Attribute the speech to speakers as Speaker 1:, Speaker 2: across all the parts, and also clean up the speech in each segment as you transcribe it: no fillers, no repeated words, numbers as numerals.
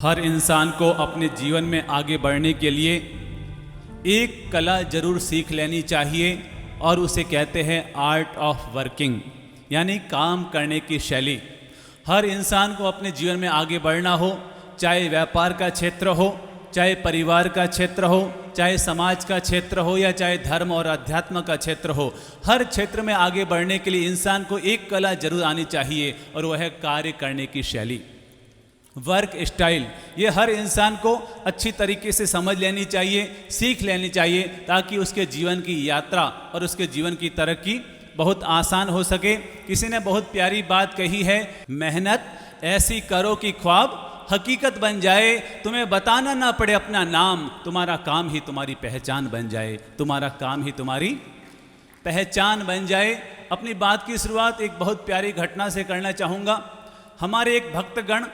Speaker 1: हर इंसान को अपने जीवन में आगे बढ़ने के लिए एक कला जरूर सीख लेनी चाहिए और उसे कहते हैं आर्ट ऑफ वर्किंग, यानी काम करने की शैली। हर इंसान को अपने जीवन में आगे बढ़ना हो, चाहे व्यापार का क्षेत्र हो, चाहे परिवार का क्षेत्र हो, चाहे समाज का क्षेत्र हो या चाहे धर्म और अध्यात्म का क्षेत्र हो, हर क्षेत्र में आगे बढ़ने के लिए इंसान को एक कला जरूर आनी चाहिए और वह है कार्य करने की शैली, वर्क स्टाइल। ये हर इंसान को अच्छी तरीके से समझ लेनी चाहिए, सीख लेनी चाहिए, ताकि उसके जीवन की यात्रा और उसके जीवन की तरक्की बहुत आसान हो सके। किसी ने बहुत प्यारी बात कही है, मेहनत ऐसी करो कि ख्वाब हकीकत बन जाए, तुम्हें बताना ना पड़े अपना नाम, तुम्हारा काम ही तुम्हारी पहचान बन जाए, तुम्हारा काम ही तुम्हारी पहचान बन जाए। अपनी बात की शुरुआत एक बहुत प्यारी घटना से करना चाहूँगा। हमारे एक भक्तगण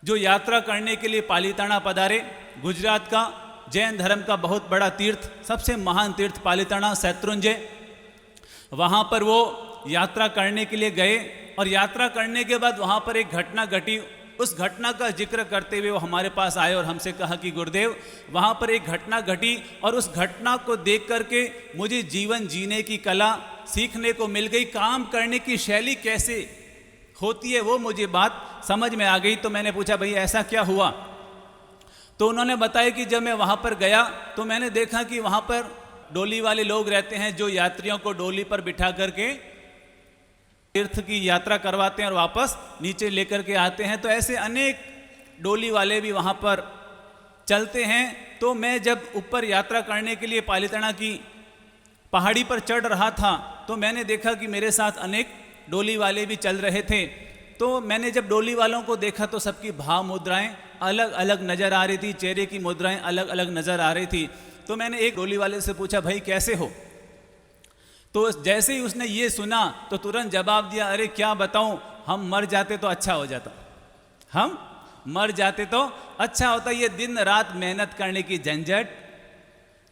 Speaker 1: जो यात्रा करने के लिए पालीताना पधारे, गुजरात का जैन धर्म का बहुत बड़ा तीर्थ, सबसे महान तीर्थ पालीताना शत्रुंजय, वहाँ पर वो यात्रा करने के लिए गए और यात्रा करने के बाद वहाँ पर एक घटना घटी। उस घटना का जिक्र करते हुए वो हमारे पास आए और हमसे कहा कि गुरुदेव, वहाँ पर एक घटना घटी और उस घटना को देख करके मुझे जीवन जीने की कला सीखने को मिल गई, काम करने की शैली कैसे होती है वो मुझे बात समझ में आ गई। तो मैंने पूछा, भाई ऐसा क्या हुआ? तो उन्होंने बताया कि जब मैं वहाँ पर गया तो मैंने देखा कि वहाँ पर डोली वाले लोग रहते हैं जो यात्रियों को डोली पर बिठा करके तीर्थ की यात्रा करवाते हैं और वापस नीचे लेकर के आते हैं। तो ऐसे अनेक डोली वाले भी वहाँ पर चलते हैं। तो मैं जब ऊपर यात्रा करने के लिए पालीताना की पहाड़ी पर चढ़ रहा था तो मैंने देखा कि मेरे साथ अनेक डोली वाले भी चल रहे थे। तो मैंने जब डोली वालों को देखा तो सबकी भाव मुद्राएं अलग अलग नज़र आ रही थी, चेहरे की मुद्राएं अलग अलग नज़र आ रही थी। तो मैंने एक डोली वाले से पूछा, भाई कैसे हो? तो जैसे ही उसने ये सुना तो तुरंत जवाब दिया, अरे क्या बताऊं, हम मर जाते तो अच्छा हो जाता, हम मर जाते तो अच्छा होता। ये दिन रात मेहनत करने की झंझट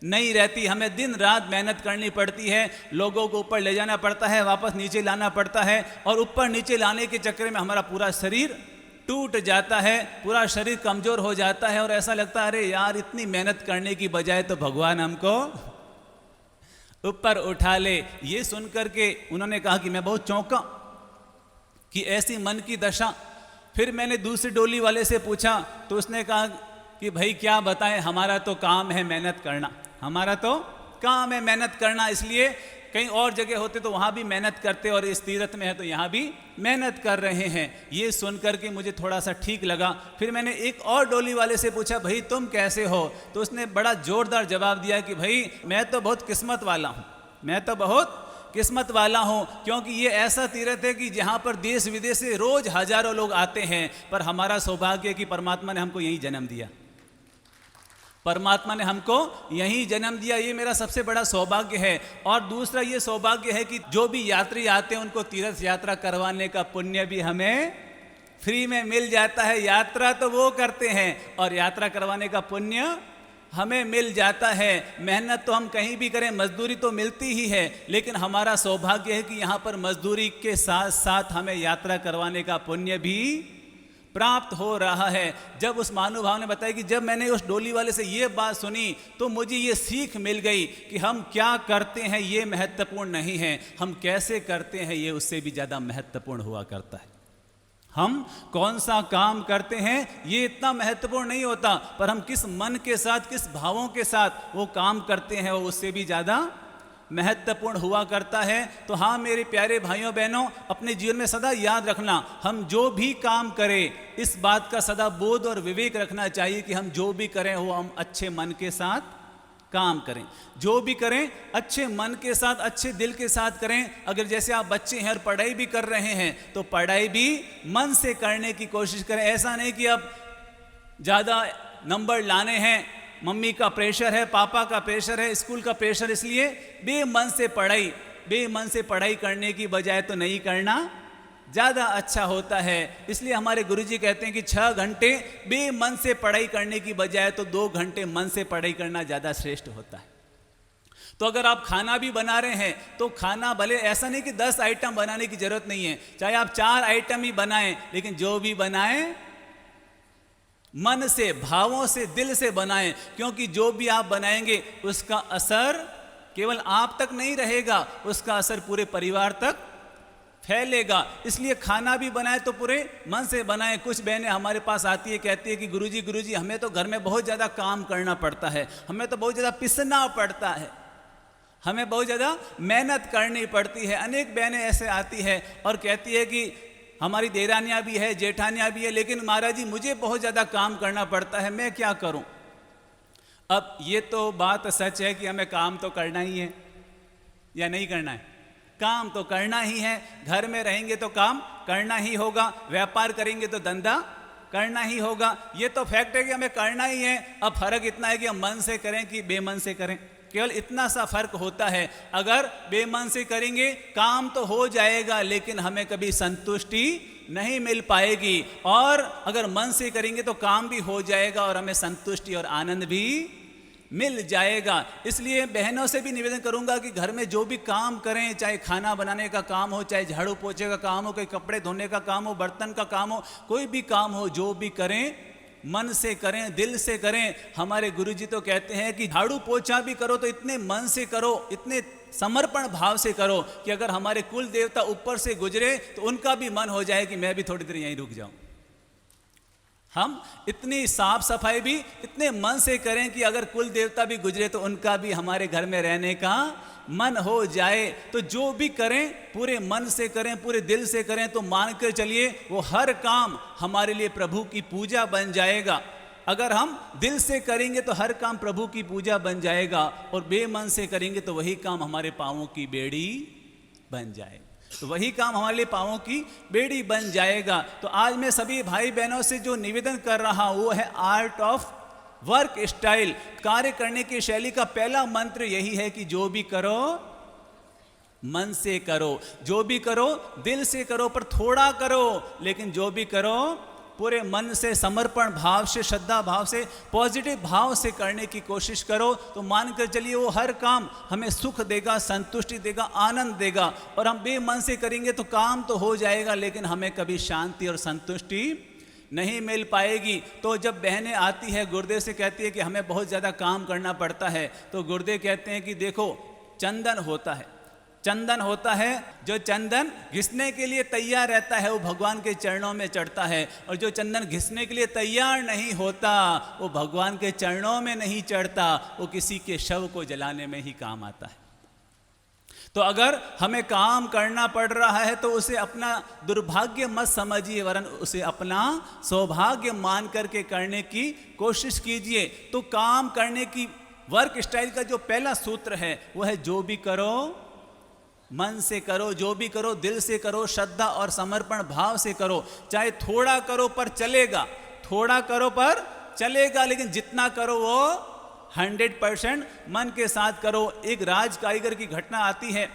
Speaker 1: नहीं रहती, हमें दिन रात मेहनत करनी पड़ती है, लोगों को ऊपर ले जाना पड़ता है, वापस नीचे लाना पड़ता है और ऊपर नीचे लाने के चक्कर में हमारा पूरा शरीर टूट जाता है, पूरा शरीर कमज़ोर हो जाता है और ऐसा लगता है अरे यार, इतनी मेहनत करने की बजाय तो भगवान हमको ऊपर उठा ले। ये सुन करके उन्होंने कहा कि मैं बहुत चौंका कि ऐसी मन की दशा। फिर मैंने दूसरे डोली वाले से पूछा तो उसने कहा कि भाई क्या बताएं, हमारा तो काम है मेहनत करना, हमारा तो काम है मेहनत करना, इसलिए कहीं और जगह होते तो वहाँ भी मेहनत करते और इस तीर्थ में है तो यहाँ भी मेहनत कर रहे हैं। ये सुन करके मुझे थोड़ा सा ठीक लगा। फिर मैंने एक और डोली वाले से पूछा, भाई तुम कैसे हो? तो उसने बड़ा जोरदार जवाब दिया कि भाई मैं तो बहुत किस्मत वाला हूँ, मैं तो बहुत किस्मत वाला हूँ, क्योंकि ये ऐसा तीर्थ है कि जहाँ पर देश विदेश से रोज़ हजारों लोग आते हैं, पर हमारा सौभाग्य है कि परमात्मा ने हमको यहीं जन्म दिया, परमात्मा ने हमको यहीं जन्म दिया, ये मेरा सबसे बड़ा सौभाग्य है। और दूसरा ये सौभाग्य है कि जो भी यात्री आते हैं उनको तीर्थ यात्रा करवाने का पुण्य भी हमें फ्री में मिल जाता है। यात्रा तो वो करते हैं और यात्रा करवाने का पुण्य हमें मिल जाता है। मेहनत तो हम कहीं भी करें, मजदूरी तो मिलती ही है, लेकिन हमारा सौभाग्य है कि यहाँ पर मजदूरी के साथ साथ हमें यात्रा करवाने का पुण्य भी प्राप्त हो रहा है। जब उस महानुभाव ने बताया कि जब मैंने उस डोली वाले से ये बात सुनी तो मुझे ये सीख मिल गई कि हम क्या करते हैं ये महत्वपूर्ण नहीं है, हम कैसे करते हैं ये उससे भी ज़्यादा महत्वपूर्ण हुआ करता है। हम कौन सा काम करते हैं ये इतना महत्वपूर्ण नहीं होता, पर हम किस मन के साथ, किस भावों के साथ वो काम करते हैं वो उससे भी ज़्यादा महत्वपूर्ण हुआ करता है। तो हाँ मेरे प्यारे भाइयों बहनों, अपने जीवन में सदा याद रखना, हम जो भी काम करें इस बात का सदा बोध और विवेक रखना चाहिए कि हम जो भी करें वो हम अच्छे मन के साथ काम करें, जो भी करें अच्छे मन के साथ, अच्छे दिल के साथ करें। अगर जैसे आप बच्चे हैं और पढ़ाई भी कर रहे हैं तो पढ़ाई भी मन से करने की कोशिश करें। ऐसा नहीं कि अब ज़्यादा नंबर लाने हैं, मम्मी का प्रेशर है, पापा का प्रेशर है, स्कूल का प्रेशर, इसलिए बेमन से पढ़ाई करने की बजाय तो नहीं करना ज़्यादा अच्छा होता है। इसलिए हमारे गुरुजी कहते हैं कि 6 घंटे बेमन से पढ़ाई करने की बजाय तो 2 घंटे मन से पढ़ाई करना ज़्यादा श्रेष्ठ होता है। तो अगर आप खाना भी बना रहे हैं तो खाना भले ऐसा नहीं कि 10 आइटम बनाने की ज़रूरत नहीं है, चाहे आप 4 आइटम ही बनाएं, लेकिन जो भी बनाएं मन से, भावों से, दिल से बनाएं, क्योंकि जो भी आप बनाएंगे उसका असर केवल आप तक नहीं रहेगा, उसका असर पूरे परिवार तक फैलेगा। इसलिए खाना भी बनाए तो पूरे मन से बनाएं। कुछ बहनें हमारे पास आती है, कहती है कि गुरुजी हमें तो घर में बहुत ज़्यादा काम करना पड़ता है, हमें तो बहुत ज़्यादा पिसना पड़ता है, हमें बहुत ज़्यादा मेहनत करनी पड़ती है। अनेक बहनें ऐसे आती है और कहती है कि हमारी देरानियाँ भी है, जेठानियाँ भी है, लेकिन महाराज जी मुझे बहुत ज़्यादा काम करना पड़ता है, मैं क्या करूँ। अब ये तो बात सच है कि हमें काम तो करना ही है या नहीं करना है, काम तो करना ही है। घर में रहेंगे तो काम करना ही होगा, व्यापार करेंगे तो धंधा करना ही होगा, ये तो फैक्ट है कि हमें करना ही है। अब फर्क इतना है कि हम मन से करें कि बेमन से करें, केवल इतना सा फर्क होता है। अगर बेमन से करेंगे काम तो हो जाएगा, लेकिन हमें कभी संतुष्टि नहीं मिल पाएगी, और अगर मन से करेंगे तो काम भी हो जाएगा और हमें संतुष्टि और आनंद भी मिल जाएगा। इसलिए बहनों से भी निवेदन करूंगा कि घर में जो भी काम करें, चाहे खाना बनाने का काम हो, चाहे झाड़ू पोछे का काम हो, कोई कपड़े धोने का काम हो, बर्तन का काम हो, कोई भी काम हो, जो भी करें मन से करें, दिल से करें। हमारे गुरुजी तो कहते हैं कि झाड़ू पोछा भी करो तो इतने मन से करो, इतने समर्पण भाव से करो कि अगर हमारे कुल देवता ऊपर से गुजरे तो उनका भी मन हो जाए कि मैं भी थोड़ी देर यहीं रुक जाऊं। हम इतनी साफ सफाई भी इतने मन से करें कि अगर कुल देवता भी गुजरे तो उनका भी हमारे घर में रहने का मन हो जाए। तो जो भी करें पूरे मन से करें, पूरे दिल से करें, तो मान कर चलिए वो हर काम हमारे लिए प्रभु की पूजा बन जाएगा। अगर हम दिल से करेंगे तो हर काम प्रभु की पूजा बन जाएगा, और बेमन से करेंगे तो वही काम हमारे पांवों की बेड़ी बन जाएगा। तो वही काम हमारे लिए पांवों की बेड़ी बन जाएगा। तो आज मैं सभी भाई बहनों से जो निवेदन कर रहा हूं वो है आर्ट ऑफ वर्क स्टाइल। कार्य करने की शैली का पहला मंत्र यही है कि जो भी करो मन से करो, जो भी करो दिल से करो, पर थोड़ा करो, लेकिन जो भी करो पूरे मन से, समर्पण भाव से, श्रद्धा भाव से, पॉजिटिव भाव से करने की कोशिश करो। तो मानकर चलिए वो हर काम हमें सुख देगा, संतुष्टि देगा, आनंद देगा। और हम बेमन से करेंगे तो काम तो हो जाएगा, लेकिन हमें कभी शांति और संतुष्टि नहीं मिल पाएगी। तो जब बहनें आती है गुरुदेव से कहती है कि हमें बहुत ज़्यादा काम करना पड़ता है, तो गुरुदेव कहते हैं कि देखो चंदन होता है, चंदन होता है, जो चंदन घिसने के लिए तैयार रहता है वो भगवान के चरणों में चढ़ता है, और जो चंदन घिसने के लिए तैयार नहीं होता वो भगवान के चरणों में नहीं चढ़ता, वो किसी के शव को जलाने में ही काम आता है। तो अगर हमें काम करना पड़ रहा है तो उसे अपना दुर्भाग्य मत समझिए, वरन उसे अपना सौभाग्य मान करके करने की कोशिश कीजिए। तो काम करने की वर्क स्टाइल का जो पहला सूत्र है वो है जो भी करो मन से करो, जो भी करो दिल से करो, श्रद्धा और समर्पण भाव से करो। चाहे थोड़ा करो पर चलेगा, थोड़ा करो पर चलेगा, लेकिन जितना करो वो 100% मन के साथ करो। एक राज कारीगर की घटना आती है।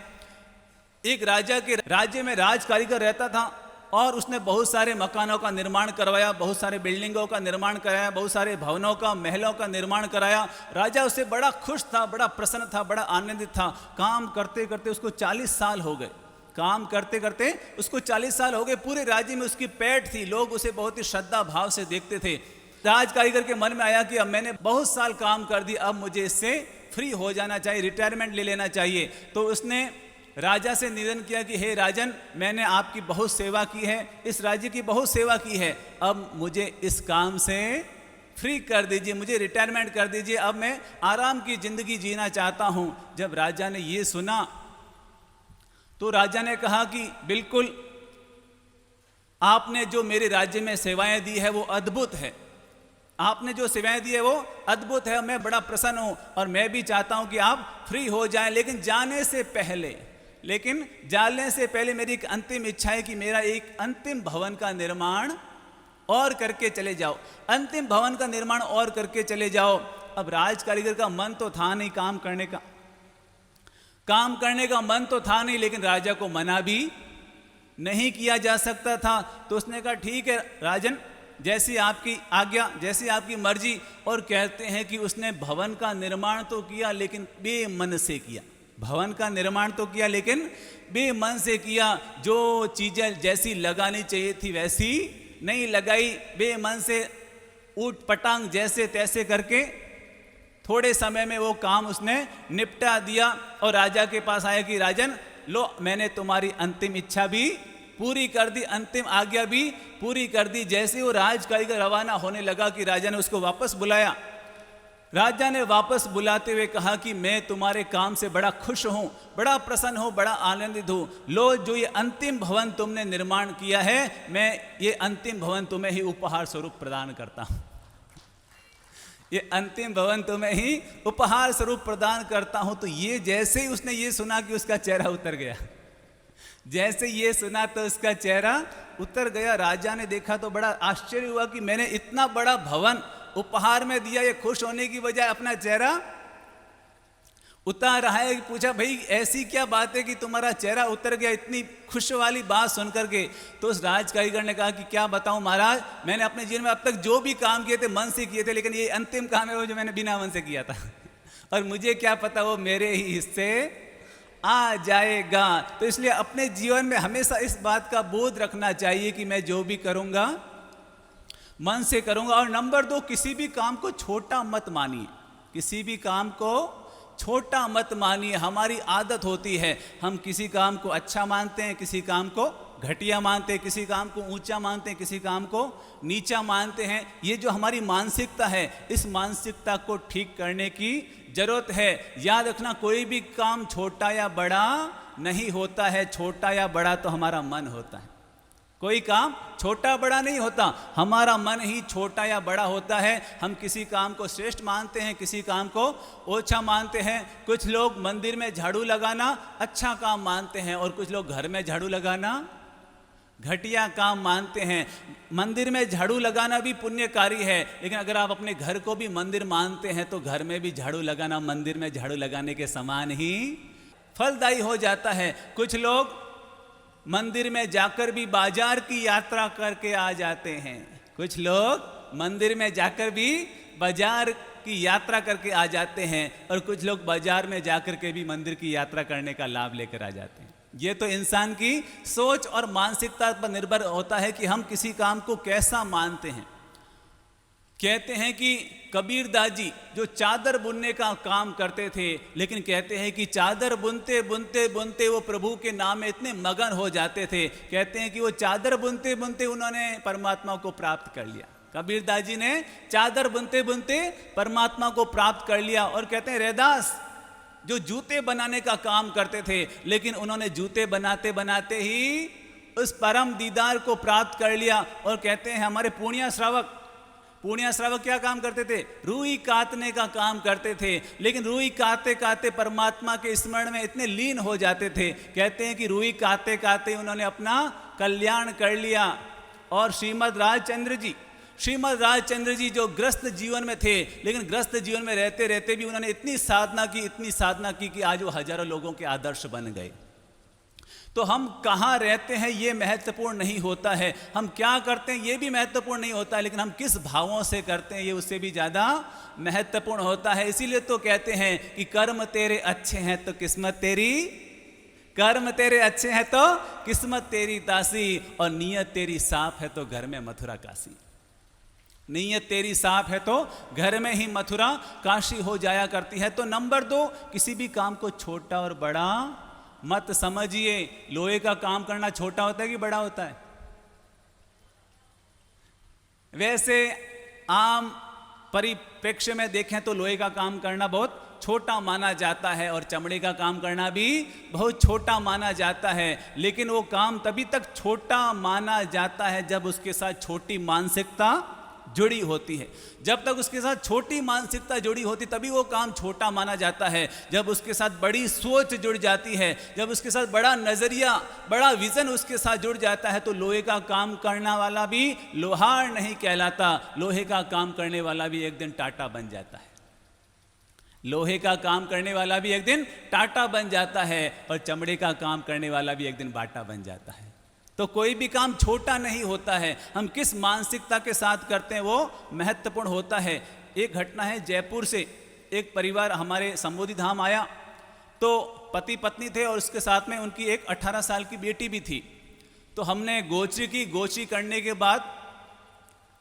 Speaker 1: एक राजा के राज्य में राज कारीगर रहता था और उसने बहुत सारे मकानों का निर्माण करवाया, बहुत सारे बिल्डिंगों का निर्माण कराया, बहुत सारे भवनों का, महलों का निर्माण कराया। राजा उससे बड़ा खुश था, बड़ा प्रसन्न था, बड़ा आनंदित था। काम करते करते उसको 40 साल हो गए, काम करते करते उसको 40 साल हो गए। पूरे राज्य में उसकी पैठ थी, लोग उसे बहुत ही श्रद्धा भाव से देखते थे। राज कारीगर के मन में आया कि अब मैंने बहुत साल काम कर दी, अब मुझे इससे फ्री हो जाना चाहिए, रिटायरमेंट ले लेना चाहिए। तो उसने राजा से निवेदन किया कि हे राजन, मैंने आपकी बहुत सेवा की है, इस राज्य की बहुत सेवा की है, अब मुझे इस काम से फ्री कर दीजिए, मुझे रिटायरमेंट कर दीजिए, अब मैं आराम की जिंदगी जीना चाहता हूं। जब राजा ने ये सुना तो राजा ने कहा कि बिल्कुल, आपने जो मेरे राज्य में सेवाएं दी है वो अद्भुत है, आपने जो सेवाएं दी है वो अद्भुत है, मैं बड़ा प्रसन्न हूं और मैं भी चाहता हूं कि आप फ्री हो जाएं। लेकिन जाने से पहले मेरी एक अंतिम इच्छा है कि मेरा एक अंतिम भवन का निर्माण और करके चले जाओ, अंतिम भवन का निर्माण और करके चले जाओ। अब राज कारीगर का मन तो था नहीं काम करने का मन तो था नहीं, लेकिन राजा को मना भी नहीं किया जा सकता था। तो उसने कहा ठीक है राजन, जैसी आपकी आज्ञा, जैसी आपकी मर्जी। और कहते हैं कि उसने भवन का निर्माण तो किया लेकिन बेमन से किया, भवन का निर्माण तो किया लेकिन बेमन से किया। जो चीज़ें जैसी लगानी चाहिए थी वैसी नहीं लगाई, बेमन से ऊट पटांग जैसे तैसे करके थोड़े समय में वो काम उसने निपटा दिया और राजा के पास आया कि राजन लो, मैंने तुम्हारी अंतिम इच्छा भी पूरी कर दी, अंतिम आज्ञा भी पूरी कर दी। जैसे वो राजकारीगर रवाना होने लगा कि राजा ने उसको वापस बुलाया। राजा ने वापस बुलाते हुए कहा कि मैं तुम्हारे काम से बड़ा खुश हूँ, बड़ा प्रसन्न हूँ, बड़ा आनंदित हूँ। लो, जो ये अंतिम भवन तुमने निर्माण किया है, मैं ये अंतिम भवन तुम्हें ही उपहार स्वरूप प्रदान करता हूँ। ये अंतिम भवन तुम्हें ही उपहार स्वरूप प्रदान करता हूँ। तो ये जैसे ही उसने ये सुना कि उसका चेहरा उतर गया, जैसे ये सुना तो उसका चेहरा उतर गया। राजा ने देखा तो बड़ा आश्चर्य हुआ कि मैंने इतना बड़ा भवन उपहार में दिया, ये खुश होने की बजाय अपना चेहरा उतार रहा है। पूछा, भाई ऐसी क्या बात है कि तुम्हारा चेहरा उतर गया इतनी खुश वाली बात सुन करके? तो उस राजकारीगर ने कहा कि क्या बताऊं महाराज, मैंने अपने जीवन में अब तक जो भी काम किए थे मन से किए थे, लेकिन ये अंतिम काम है वो जो मैंने बिना मन से किया था और मुझे क्या पता वो मेरे ही हिस्से आ जाएगा। तो इसलिए अपने जीवन में हमेशा इस बात का बोध रखना चाहिए कि मैं जो भी करूंगा मन से करूंगा। और नंबर 2, किसी भी काम को छोटा मत मानिए, किसी भी काम को छोटा मत मानिए। हमारी आदत होती है, हम किसी काम को अच्छा मानते हैं, किसी काम को घटिया मानते हैं, किसी काम को ऊंचा मानते हैं, किसी काम को नीचा मानते हैं। ये जो हमारी मानसिकता है, इस मानसिकता को ठीक करने की जरूरत है। याद रखना, कोई भी काम छोटा या बड़ा नहीं होता है, छोटा या बड़ा तो हमारा मन होता है। कोई काम छोटा बड़ा नहीं होता, हमारा मन ही छोटा या बड़ा होता है। हम किसी काम को श्रेष्ठ मानते हैं, किसी काम को ओछा मानते हैं। कुछ लोग मंदिर में झाड़ू लगाना अच्छा काम मानते हैं और कुछ लोग घर में झाड़ू लगाना घटिया काम मानते हैं। मंदिर में झाड़ू लगाना भी पुण्यकारी है, लेकिन अगर आप अपने घर को भी मंदिर मानते हैं तो घर में भी झाड़ू लगाना मंदिर में झाड़ू लगाने के समान ही फलदायी हो जाता है। कुछ लोग मंदिर में जाकर भी बाजार की यात्रा करके आ जाते हैं, कुछ लोग मंदिर में जाकर भी बाजार की यात्रा करके आ जाते हैं और कुछ लोग बाजार में जाकर के भी मंदिर की यात्रा करने का लाभ लेकर आ जाते हैं। ये तो इंसान की सोच और मानसिकता पर निर्भर होता है कि हम किसी काम को कैसा मानते हैं। कहते हैं कि कबीरदास जी जो चादर बुनने का काम करते थे, लेकिन कहते हैं कि चादर बुनते बुनते बुनते वो प्रभु के नाम में इतने मगन हो जाते थे। कहते हैं कि वो चादर बुनते बुनते उन्होंने परमात्मा को प्राप्त कर लिया। कबीरदास जी ने चादर बुनते बुनते परमात्मा को प्राप्त कर लिया। और कहते हैं रैदास जो जूते बनाने का काम करते थे, लेकिन उन्होंने जूते बनाते बनाते ही उस परम दीदार को प्राप्त कर लिया। और कहते हैं हमारे पूर्णिया श्रावक क्या काम करते थे? रूई काटने का काम करते थे, लेकिन रूई काटते काटते परमात्मा के स्मरण में इतने लीन हो जाते थे। कहते हैं कि रूई काटते काटते उन्होंने अपना कल्याण कर लिया। और श्रीमद् राजचंद्र जी जो ग्रस्त जीवन में थे, लेकिन ग्रस्त जीवन में रहते रहते भी उन्होंने इतनी साधना की कि आज वो हजारों लोगों के आदर्श बन गए। तो हम कहाँ रहते हैं ये महत्वपूर्ण नहीं होता है, हम क्या करते हैं ये भी महत्वपूर्ण नहीं होता है, लेकिन हम किस भावों से करते हैं ये उससे भी ज़्यादा महत्वपूर्ण होता है। इसीलिए तो कहते हैं कि कर्म तेरे अच्छे हैं तो किस्मत तेरी, कर्म तेरे अच्छे हैं तो किस्मत तेरी दासी, और नीयत तेरी साफ है तो घर में मथुरा काशी। नीयत तेरी साफ है तो घर में ही मथुरा काशी हो जाया करती है। तो नंबर 2, किसी भी काम को छोटा और बड़ा मत समझिए। लोहे का काम करना छोटा होता है कि बड़ा होता है? वैसे आम परिप्रेक्ष्य में देखें तो लोहे का काम करना बहुत छोटा माना जाता है और चमड़े का काम करना भी बहुत छोटा माना जाता है। लेकिन वो काम तभी तक छोटा माना जाता है जब उसके साथ छोटी मानसिकता जुड़ी होती है। जब तक उसके साथ छोटी मानसिकता जुड़ी होती तभी वो काम छोटा माना जाता है। जब उसके साथ बड़ी सोच जुड़ जाती है, जब उसके साथ बड़ा नज़रिया, बड़ा विज़न उसके साथ जुड़ जाता है, तो लोहे का काम करने वाला भी लोहार नहीं कहलाता। लोहे का काम करने वाला भी एक दिन टाटा बन जाता है। लोहे का काम करने वाला भी एक दिन टाटा बन जाता है और चमड़े का काम करने वाला भी एक दिन बाटा बन जाता है। तो कोई भी काम छोटा नहीं होता है, हम किस मानसिकता के साथ करते हैं वो महत्वपूर्ण होता है। एक घटना है जयपुर से, एक परिवार हमारे संबोधि धाम आया, तो पति पत्नी थे और उसके साथ में उनकी एक 18 साल की बेटी भी थी। तो हमने गोची की, गोची करने के बाद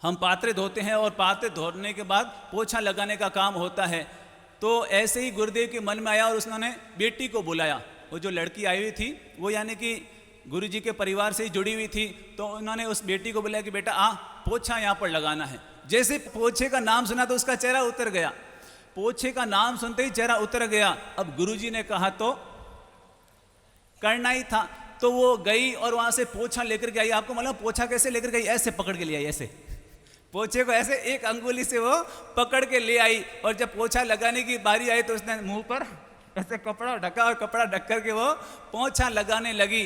Speaker 1: हम पात्रे धोते हैं और पात्रे धोने के बाद पोछा लगाने का काम होता है। तो ऐसे ही गुरुदेव के मन में आया और उसने बेटी को बुलाया। वो जो लड़की आई हुई थी वो यानी कि गुरुजी के परिवार से ही जुड़ी हुई थी। तो उन्होंने उस बेटी को बुलाया कि बेटा आ, पोछा यहाँ पर लगाना है। जैसे पोछे का नाम सुना तो उसका चेहरा उतर गया। पोछे का नाम सुनते ही चेहरा उतर गया। अब गुरुजी ने कहा तो करना ही था। तो वो गई और वहां से पोछा लेकर के आई। आपको मालूम पोछा कैसे लेकर गई? ऐसे पकड़ के ले आई, ऐसे पोछे को ऐसे एक अंगुली से वो पकड़ के ले आई। और जब पोछा लगाने की बारी आई तो उसने मुंह पर ऐसे कपड़ा ढका और कपड़ा ढक करके वो पोछा लगाने लगी।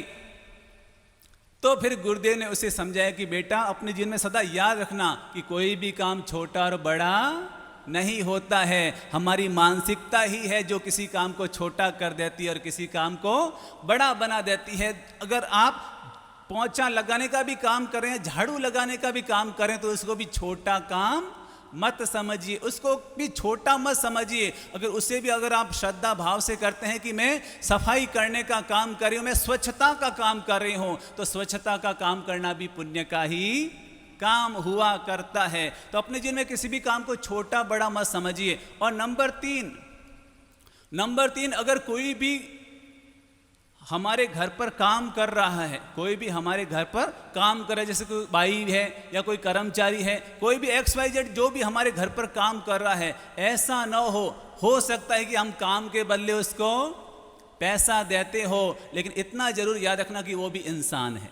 Speaker 1: तो फिर गुरुदेव ने उसे समझाया कि बेटा अपने जीवन में सदा याद रखना कि कोई भी काम छोटा और बड़ा नहीं होता है। हमारी मानसिकता ही है जो किसी काम को छोटा कर देती है और किसी काम को बड़ा बना देती है। अगर आप पोछा लगाने का भी काम करें, झाड़ू लगाने का भी काम करें तो उसको भी छोटा काम मत समझिए, उसको भी छोटा मत समझिए। अगर उसे भी अगर आप श्रद्धा भाव से करते हैं कि मैं सफाई करने का काम कर रही हूँ, मैं स्वच्छता का काम कर रही हूँ, तो स्वच्छता का काम करना भी पुण्य का ही काम हुआ करता है। तो अपने जीवन में किसी भी काम को छोटा बड़ा मत समझिए। और नंबर तीन, अगर कोई भी हमारे घर पर काम कर रहा है, कोई भी हमारे घर पर काम कर रहा है, जैसे कोई भाई है या कोई कर्मचारी है, कोई भी XYZ जो भी हमारे घर पर काम कर रहा है, ऐसा न हो सकता है कि हम काम के बदले उसको पैसा देते हो, लेकिन इतना जरूर याद रखना कि वो भी इंसान है।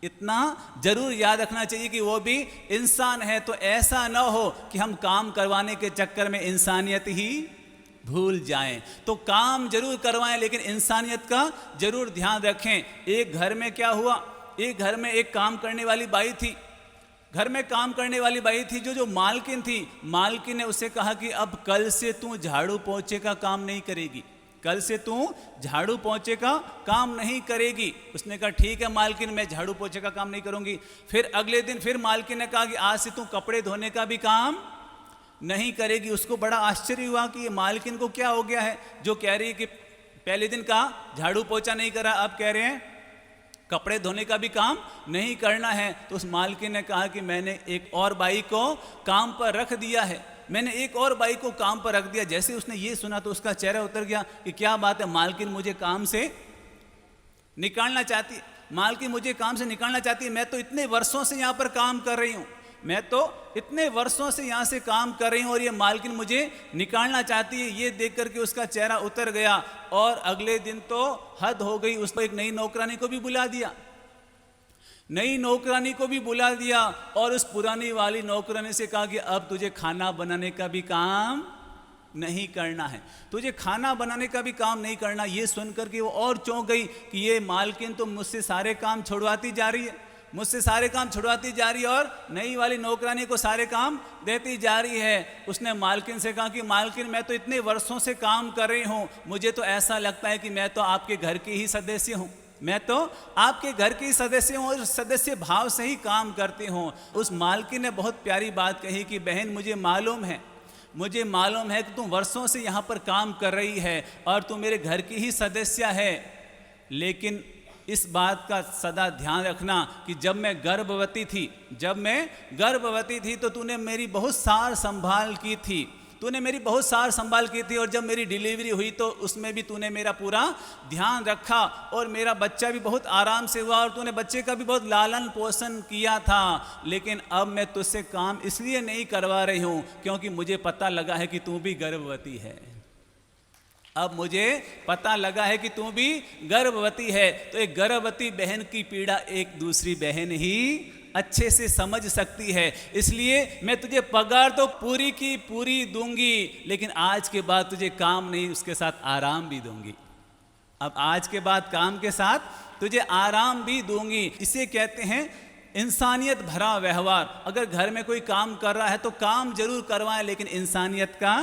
Speaker 1: इतना जरूर याद रखना चाहिए कि वो भी इंसान है। तो ऐसा न हो कि हम काम करवाने के चक्कर में इंसानियत ही भूल जाएं। तो काम जरूर करवाएं लेकिन इंसानियत का जरूर ध्यान रखें। एक घर में क्या हुआ, एक घर में एक काम करने वाली बाई थी। घर में काम करने वाली बाई थी, जो मालकिन थी, मालकिन ने उसे कहा कि अब कल से तू झाड़ू पोंछे का काम नहीं करेगी, कल से तू झाड़ू पोंछे का काम नहीं करेगी। उसने कहा ठीक है मालकिन, मैं झाड़ू पोंछे का काम नहीं करूंगी। फिर अगले दिन फिर मालकिन ने कहा कि आज से तू कपड़े धोने का भी काम नहीं करेगी। उसको बड़ा आश्चर्य हुआ कि ये मालकिन को क्या हो गया है, जो कह रही है कि पहले दिन का झाड़ू पोंछा नहीं करा, अब कह रहे हैं कपड़े धोने का भी काम नहीं करना है। तो उस मालकिन ने कहा कि मैंने एक और बाई को काम पर रख दिया है, मैंने एक और बाई को काम पर रख दिया। जैसे उसने ये सुना तो उसका चेहरा उतर गया कि क्या बात है, मालकिन मुझे काम से निकालना चाहती है, मालकिन मुझे काम से निकालना चाहती है। मैं तो इतने वर्षों से यहाँ पर काम कर रही हूँ, मैं तो इतने वर्षों से यहाँ से काम कर रही हूँ और ये मालकिन मुझे निकालना चाहती है। ये देख करके उसका चेहरा उतर गया। और अगले दिन तो हद हो गई, उसको एक नई नौकरानी को भी बुला दिया, नई नौकरानी को भी बुला दिया और उस पुरानी वाली नौकरानी से कहा कि अब तुझे खाना बनाने का भी काम नहीं करना है, तुझे खाना बनाने का भी काम नहीं करना। ये सुनकर के वो और चौंक गई कि ये मालकिन तो मुझसे सारे काम छुड़वाती जा रही है, मुझसे सारे काम छुड़वाती जा रही है और नई वाली नौकरानी को सारे काम देती जा रही है। उसने मालकिन से कहा कि मालकिन मैं तो इतने वर्षों से काम कर रही हूँ, मुझे तो ऐसा लगता है कि मैं तो आपके घर की ही सदस्य हूँ, मैं तो आपके घर की सदस्य हूँ और सदस्य भाव से ही काम करती हूँ। उस मालकिन ने बहुत प्यारी बात कही कि बहन मुझे मालूम है कि तुम वर्षों से यहाँ पर काम कर रही है और तुम मेरे घर की ही सदस्य है, लेकिन इस बात का सदा ध्यान रखना कि जब मैं गर्भवती थी तो तूने मेरी बहुत सार संभाल की थी, तूने मेरी बहुत सार संभाल की थी और जब मेरी डिलीवरी हुई तो उसमें भी तूने मेरा पूरा ध्यान रखा और मेरा बच्चा भी बहुत आराम से हुआ और तूने बच्चे का भी बहुत लालन पोषण किया था। लेकिन अब मैं तुझसे काम इसलिए नहीं करवा रही हूँ क्योंकि मुझे पता लगा है कि तू भी गर्भवती है, अब मुझे पता लगा है कि तू भी गर्भवती है। तो एक गर्भवती बहन की पीड़ा एक दूसरी बहन ही अच्छे से समझ सकती है, इसलिए मैं तुझे पगार तो पूरी की पूरी दूंगी, लेकिन आज के बाद तुझे काम नहीं, उसके साथ आराम भी दूंगी। अब आज के बाद काम के साथ तुझे आराम भी दूंगी। इसे कहते हैं इंसानियत भरा व्यवहार। अगर घर में कोई काम कर रहा है तो काम जरूर करवाएं, लेकिन इंसानियत का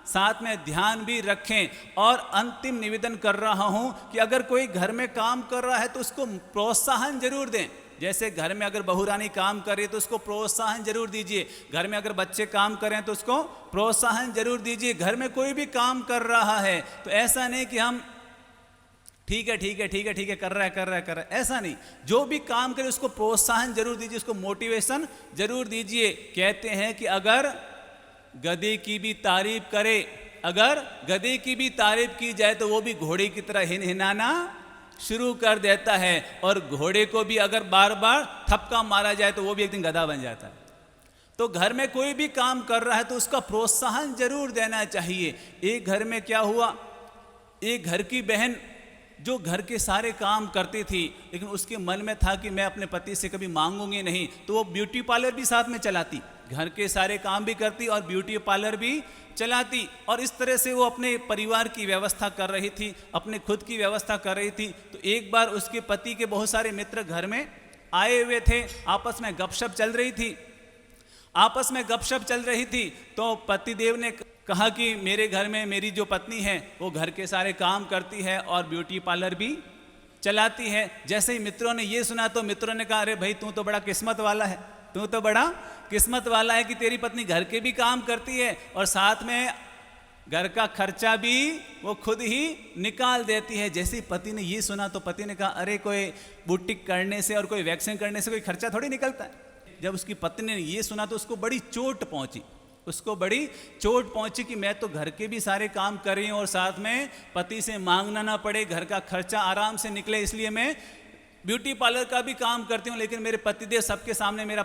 Speaker 1: साथ में ध्यान भी रखें। और अंतिम निवेदन कर रहा हूं कि अगर कोई घर में काम कर रहा है तो उसको प्रोत्साहन जरूर दें। जैसे घर में अगर बहुरानी काम कर रही है तो उसको प्रोत्साहन जरूर दीजिए, घर में अगर बच्चे काम करें तो उसको प्रोत्साहन जरूर दीजिए। घर में कोई भी काम कर रहा है तो ऐसा नहीं कि हम ठीक है ठीक है ठीक है ठीक है, कर रहा है कर रहा है कर रहा है, ऐसा नहीं। जो भी काम करे उसको प्रोत्साहन जरूर दीजिए, उसको मोटिवेशन जरूर दीजिए। कहते हैं कि अगर गधे की भी तारीफ करे, अगर गधे की भी तारीफ की जाए तो वो भी घोड़े की तरह हिनहिनाना शुरू कर देता है, और घोड़े को भी अगर बार बार थपका मारा जाए तो वो भी एक दिन गधा बन जाता है। तो घर में कोई भी काम कर रहा है तो उसका प्रोत्साहन जरूर देना चाहिए। एक घर में क्या हुआ, एक घर की बहन जो घर के सारे काम करती थी, लेकिन उसके मन में था कि मैं अपने पति से कभी मांगूंगी नहीं, तो वो ब्यूटी पार्लर भी साथ में चलाती, घर के सारे काम भी करती और ब्यूटी पार्लर भी चलाती, और इस तरह से वो अपने परिवार की व्यवस्था कर रही थी, अपने खुद की व्यवस्था कर रही थी। तो एक बार उसके पति के बहुत सारे मित्र घर में आए हुए थे, आपस में गपशप चल रही थी, आपस में गपशप चल रही थी। तो पतिदेव ने कहा कि मेरे घर में मेरी जो पत्नी है वो घर के सारे काम करती है और ब्यूटी पार्लर भी चलाती है। जैसे ही मित्रों ने ये सुना तो मित्रों ने कहा, अरे भाई तू तो बड़ा किस्मत वाला है, तू तो बड़ा किस्मत वाला है कि तेरी पत्नी घर के भी काम करती है और साथ में घर का खर्चा भी वो खुद ही निकाल देती है। जैसे ही पति ने ये सुना तो पति ने कहा, अरे कोई बुटीक करने से और कोई वैक्सिंग करने से कोई खर्चा थोड़ी निकलता है। जब उसकी पत्नी ने ये सुना तो उसको बड़ी चोट पहुंची, उसको बड़ी चोट पहुंची कि मैं तो घर के भी सारे काम कर रही हूँ और साथ में पति से मांगना ना पड़े, घर का खर्चा आराम से निकले, इसलिए मैं ब्यूटी पार्लर का भी काम करती हूँ, लेकिन मेरे पतिदेव सबके सामने मेरा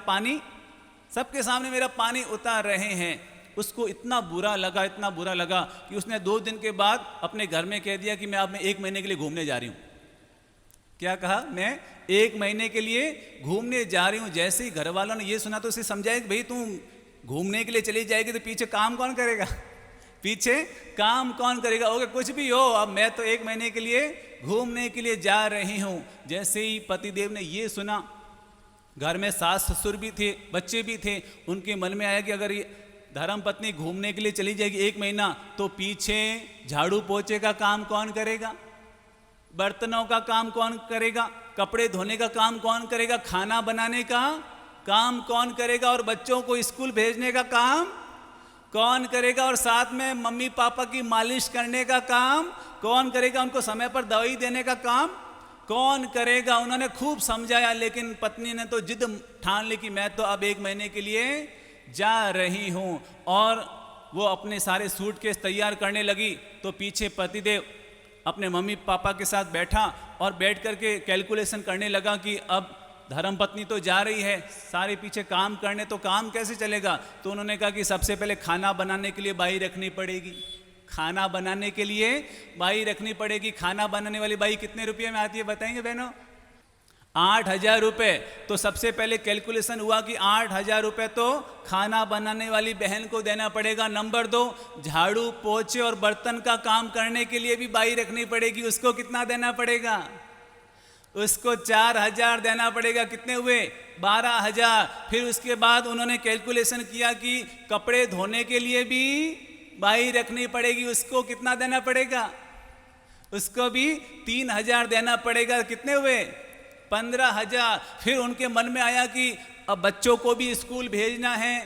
Speaker 1: पानी उतार रहे हैं। उसको इतना बुरा लगा, इतना बुरा लगा कि उसने 2 दिन के बाद अपने घर में कह दिया कि मैं अब 1 महीने के लिए घूमने जा रही हूँ। क्या कहा, मैं 1 महीने के लिए घूमने जा रही हूँ। जैसे ही घर वालों ने ये सुना तो उसे समझाया कि भाई तू घूमने के लिए चली जाएगी तो पीछे काम कौन करेगा, पीछे काम कौन करेगा, ओके कुछ भी हो, अब मैं तो 1 महीने के लिए घूमने के लिए जा रही हूँ। जैसे ही पतिदेव ने ये सुना, घर में सास ससुर भी थे, बच्चे भी थे, उनके मन में आया कि अगर ये धर्मपत्नी घूमने के लिए चली जाएगी 1 महीना तो पीछे झाड़ू पोछे का काम कौन करेगा, बर्तनों का काम कौन करेगा, कपड़े धोने का काम कौन करेगा, खाना बनाने का काम कौन करेगा, और बच्चों को स्कूल भेजने का काम कौन करेगा, और साथ में मम्मी पापा की मालिश करने का काम कौन करेगा, उनको समय पर दवाई देने का काम कौन करेगा। उन्होंने खूब समझाया, लेकिन पत्नी ने तो जिद ठान ली कि मैं तो अब 1 महीने के लिए जा रही हूँ। और वो अपने सारे सूटकेस तैयार करने लगी तो पीछे पतिदेव अपने मम्मी पापा के साथ बैठा और बैठ करके कैलकुलेशन करने लगा कि अब धर्मपत्नी तो जा रही है सारे पीछे काम करने, तो काम कैसे चलेगा। तो उन्होंने कहा कि सबसे पहले खाना बनाने के लिए बाई रखनी पड़ेगी, खाना बनाने के लिए बाई रखनी पड़ेगी। खाना बनाने वाली बाई कितने रुपये में आती है बताएंगे बहनों, 8,000 रुपये। तो सबसे पहले कैलकुलेशन हुआ कि 8,000 रुपये तो खाना बनाने वाली बहन को देना पड़ेगा। नंबर 2, झाड़ू पोछे और बर्तन का काम करने के लिए भी बाई रखनी पड़ेगी, उसको कितना देना पड़ेगा, उसको 4,000 देना पड़ेगा। कितने हुए, 12,000। फिर उसके बाद उन्होंने कैलकुलेशन किया कि कपड़े धोने के लिए भी बाई रखनी पड़ेगी, उसको कितना देना पड़ेगा, उसको भी 3,000 देना पड़ेगा। कितने हुए, 15,000। फिर उनके मन में आया कि अब बच्चों को भी स्कूल भेजना है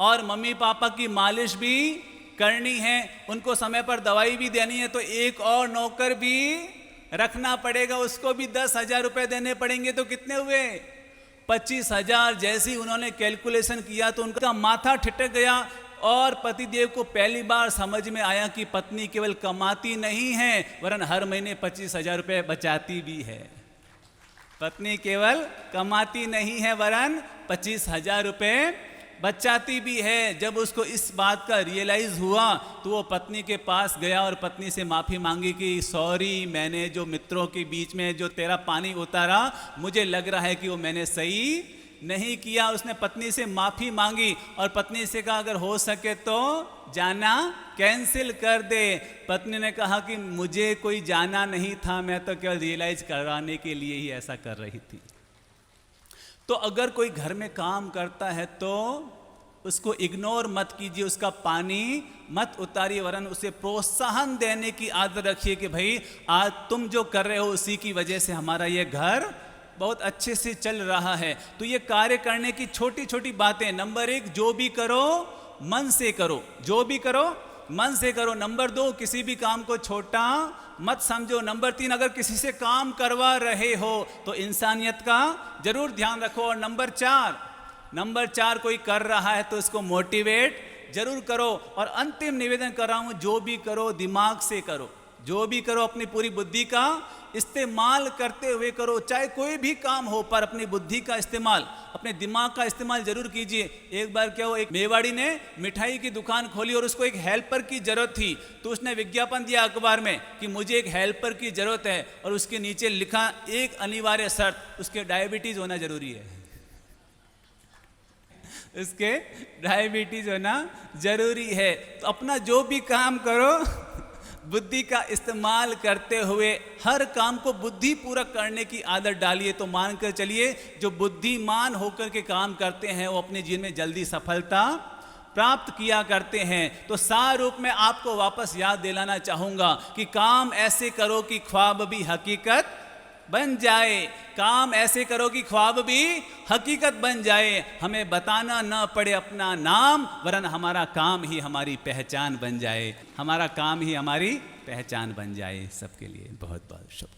Speaker 1: और मम्मी पापा की मालिश भी करनी है, उनको समय पर दवाई भी देनी है, तो एक और नौकर भी रखना पड़ेगा, उसको भी 10,000 रुपये देने पड़ेंगे। तो कितने हुए, 25,000। जैसे ही उन्होंने कैलकुलेशन किया तो उनका माथा ठिठक गया और पतिदेव को पहली बार समझ में आया कि पत्नी केवल कमाती नहीं है वरन हर महीने 25,000 रुपये बचाती भी है। पत्नी केवल कमाती नहीं है वरन 25,000 रुपये बचाती भी है। जब उसको इस बात का रियलाइज हुआ तो वो पत्नी के पास गया और पत्नी से माफ़ी मांगी कि सॉरी, मैंने जो मित्रों के बीच में जो तेरा पानी उतारा, मुझे लग रहा है कि वो मैंने सही नहीं किया। उसने पत्नी से माफ़ी मांगी और पत्नी से कहा अगर हो सके तो जाना कैंसिल कर दे। पत्नी ने कहा कि मुझे कोई जाना नहीं था, मैं तो केवल रियलाइज कराने के लिए ही ऐसा कर रही थी। तो अगर कोई घर में काम करता है तो उसको इग्नोर मत कीजिए, उसका पानी मत उतारिए, वरन उसे प्रोत्साहन देने की आदत रखिए कि भाई आज तुम जो कर रहे हो उसी की वजह से हमारा ये घर बहुत अच्छे से चल रहा है। तो ये कार्य करने की छोटी छोटी बातें। नंबर 1, जो भी करो मन से करो, जो भी करो मन से करो। नंबर 2, किसी भी काम को छोटा मत समझो। नंबर 3, अगर किसी से काम करवा रहे हो तो इंसानियत का जरूर ध्यान रखो। और नंबर 4 कोई कर रहा है तो इसको मोटिवेट जरूर करो। और अंतिम निवेदन कर रहा हूं, जो भी करो दिमाग से करो, जो भी करो अपनी पूरी बुद्धि का इस्तेमाल करते हुए करो। चाहे कोई भी काम हो, पर अपनी बुद्धि का इस्तेमाल, अपने दिमाग का इस्तेमाल जरूर कीजिए। एक बार क्या हो, एक मेवाड़ी ने मिठाई की दुकान खोली और उसको एक हेल्पर की जरूरत थी, तो उसने विज्ञापन दिया अखबार में कि मुझे एक हेल्पर की जरूरत है, और उसके नीचे लिखा एक अनिवार्य शर्त, उसके डायबिटीज होना जरूरी है। उसके डायबिटीज होना जरूरी है। तो अपना जो भी काम करो बुद्धि का इस्तेमाल करते हुए हर काम को बुद्धि पूर्वक करने की आदत डालिए। तो मानकर चलिए जो बुद्धिमान होकर के काम करते हैं वो अपने जीवन में जल्दी सफलता प्राप्त किया करते हैं। तो सार रूप में आपको वापस याद दिलाना चाहूँगा कि काम ऐसे करो कि ख्वाब भी हकीकत बन जाए। काम ऐसे करो कि ख्वाब भी हकीकत बन जाए। हमें बताना न पड़े अपना नाम, वरन हमारा काम ही हमारी पहचान बन जाए। हमारा काम ही हमारी पहचान बन जाए। सबके लिए बहुत बहुत शुभ।